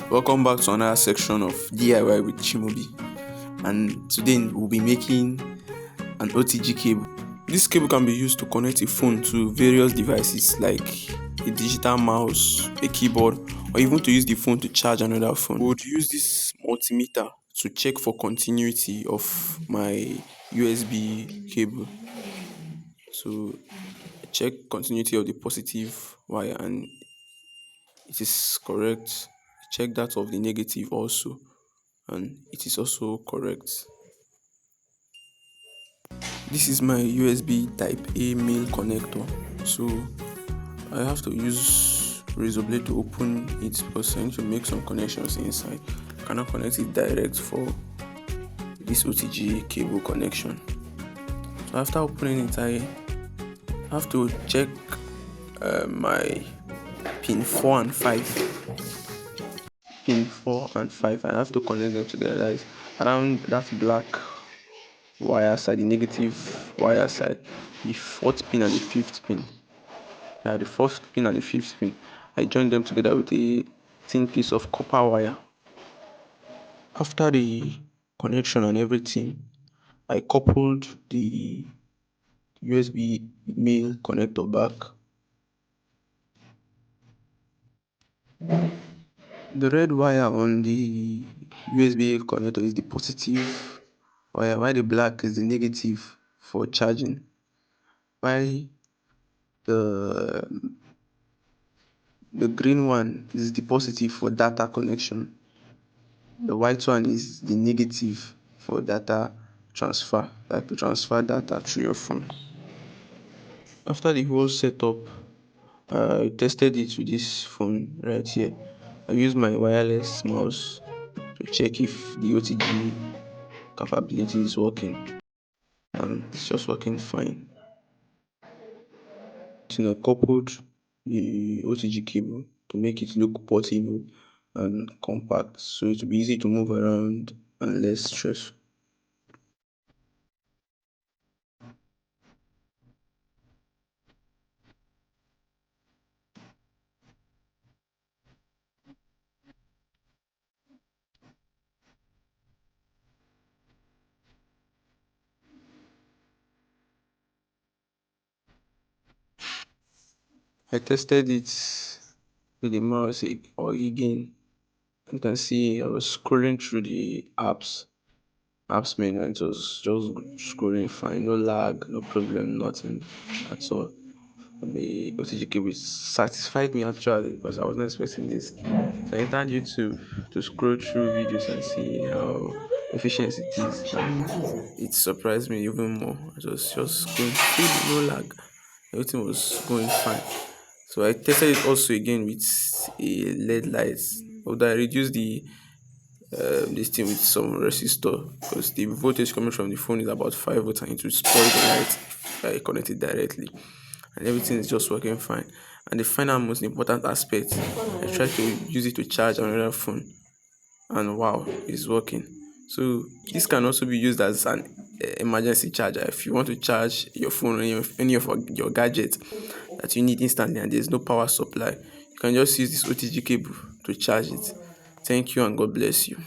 Welcome back to another section of DIY with Chimobi, and today we'll be making an OTG cable. This cable can be used to connect a phone to various devices like a digital mouse, a keyboard, or even to use the phone to charge another phone. We would use this multimeter to check for continuity of my USB cable. So check continuity of the positive wire, and it is correct. Check that of the negative also, and it is also correct. This is my USB type A male connector, so I have to use razor blade to open it because I need to make some connections inside. I cannot connect it direct for this OTG cable connection. So after opening it, I have to check my pin 4 and 5. I have to connect them together. That is around that black wire side, the negative wire side, the fourth pin and the fifth pin. The first pin and the fifth pin, I join them together with a thin piece of copper wire. After the connection and everything, I coupled the USB male connector back. The red wire on the USB connector is the positive wire, while the black is the negative for charging. While the green one is the positive for data connection. The white one is the negative for data transfer, like to transfer data through your phone. After the whole setup, I tested it with this phone right here. I used my wireless mouse to check if the OTG capability is working, and it's just working fine. I coupled the OTG cable to make it look portable and compact, so it will be easy to move around and less stressful. I tested it with the mouse or again. You can see I was scrolling through the apps menu, and it was just scrolling fine, no lag, no problem, nothing at all. The OTG cable satisfied me actually because I wasn't expecting this. So I entered YouTube to scroll through videos and see how efficient it is. And it surprised me even more. It was just going free, no lag. Everything was going fine. So I tested it also again with a LED light. Although I reduced this thing with some resistor because the voltage coming from the phone is about 5 volts and it will spoil the light if I connect it directly, and everything is just working fine. And the final most important aspect, I tried to use it to charge another phone, and wow, it's working. So this can also be used as an emergency charger if you want to charge your phone or any of your gadgets that you need instantly and there's no power supply. You can just use this OTG cable to charge it. Thank you and God bless you.